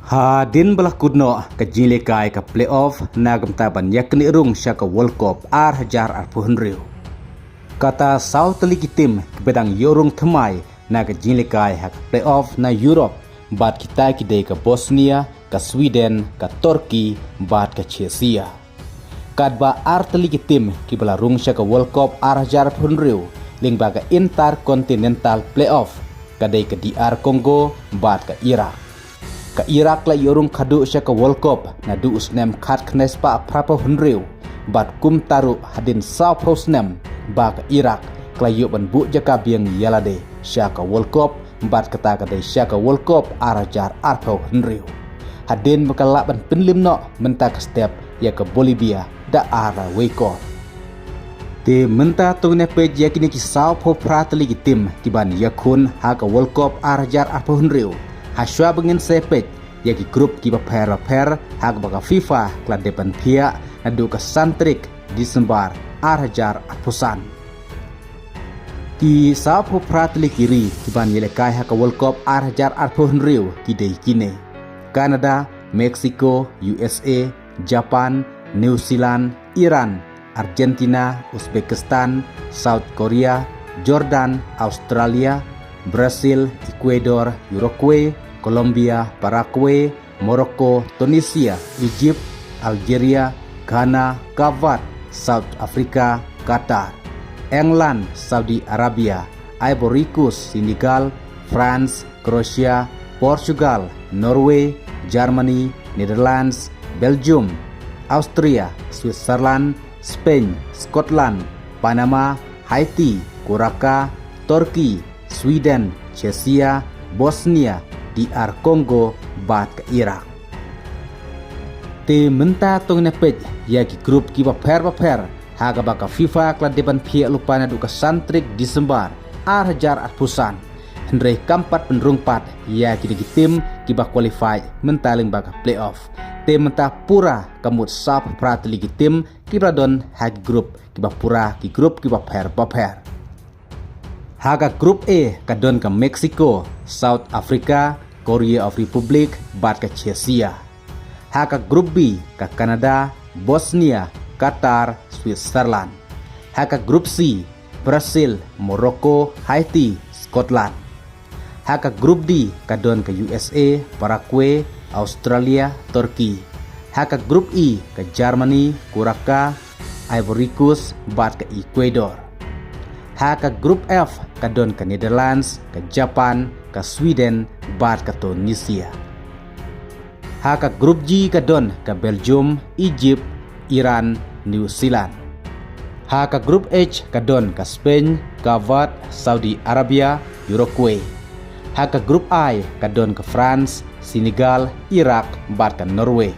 Hadin belah kudno ke jilikai ke playoff nagam taban yakni rung syaka World Cup hajar arpuhunriu. Kata South League tim kebedang yorung temai naga jilikai hak playoff na Europe bat kita kidai ke Bosnia, ke Sweden, ke Turki, bat ke Chechia. Kadba League tim kibala rung syaka World Cup hajar arpuhunriu ling baga intercontinental playoff kadai ke DR Congo bat ke Iraq. Ka Iraq la yorung kadu sya ka World Cup na du usnem khat knes pa prapa hunriu bat kum taru hadin South Hosnem ba ka Iraq kla yo ban bu jaka biang yalade sya ka World Cup bat kata ka dei sya ka World Cup arajar arpo hunriu hadin bakala ban pinlim no menta ka step ya ka Bolivia da ara weko te menta tungne pej yakini ki South Ho pratli tim tiban yakun ha ka World Cup arajar arpo hunriu Haswa bengin sepet yagi grup kiba per hak baga FIFA klan depan pia nadu ke santrik Desember hajar apusan. Ki sapu pratli kiri kiban yelekai hak World Cup hajar arpuhunriu kidei kine. Kanada, Meksiko, USA, Japan, New Zealand, Iran, Argentina, Uzbekistan, South Korea, Jordan, Australia, Brazil, Ecuador, Uruguay, Colombia, Paraguay, Morocco, Tunisia, Egypt, Algeria, Ghana, Kavat, South Africa, Qatar, England, Saudi Arabia, Ivory Coast, Senegal, France, Croatia, Portugal, Norway, Germany, Netherlands, Belgium, Austria, Switzerland, Spain, Scotland, Panama, Haiti, Curacao, Turki, Sweden, Chechia, Bosnia, DR Congo, bat ke Iraq. Te menta tong nepej yagi grup kiba per haga baka FIFA kla depan pia lupana duka santrik Desember hajar atpusan. Hendrai kampat penrungpat yagi digi tim kiba qualify mentaling baka playoff. Te menta pura kamut sap prat ligi tim kiba don hagi grup kiba pura ki grup kiba per. Haga grup E kadon ke Meksiko, South Africa, Korea of Republic, bat ke Chechia. Haga grup B ke Kanada, Bosnia, Qatar, Switzerland. Haga grup C, Brazil, Morocco, Haiti, Scotland. Haga grup D kadon ke USA, Paraguay, Australia, Turki. Haga grup E ke Germany, Curacao, Ivory Coast, bat ke Ecuador. Haka grup F kadon ke Netherlands, ke Japan, ke Sweden, bat ke Tunisia. Haka grup G kadon ke Belgium, Egypt, Iran, New Zealand. Haka grup H kadon ke Spain, Kavat, Saudi Arabia, Uruguay. Haka grup I kadon ke France, Senegal, Iraq, bat ke Norway.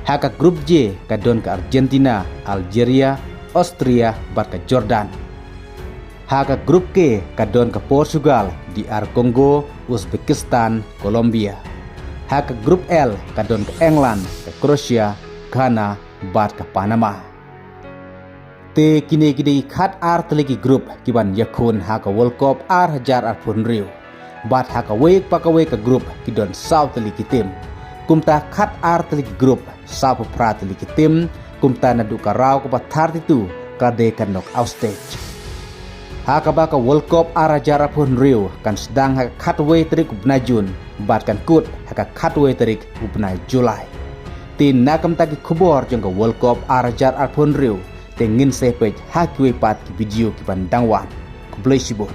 Haka grup J kadon ke Argentina, Algeria, Austria, bat ke Jordan. Haka grup K kadon ke Portugal, DR Congo, Uzbekistan, Colombia. Haka grup L kadon ke England, ke Croatia, Ghana, bat ke Panama. Te kini khat lagi grup kiban yakun haka World Cup hajar arpunriu. Bat haka wek pakawe ke grup kidon South lagi tim. Kumta khat lagi grup South prat lagi tim. Kumta nadu karau ke batar itu kade kan knockout stage. Haka baka World Cup hajar arpunriu kan sedang haka khatwe terik ubnajun bat kan kut haka khatwe terik ubnai Julai. Tin nakam tagi kubor jangka World Cup hajar arpunriu tengin sepej hakwe pat ki video ki pandangwan kublai sibut.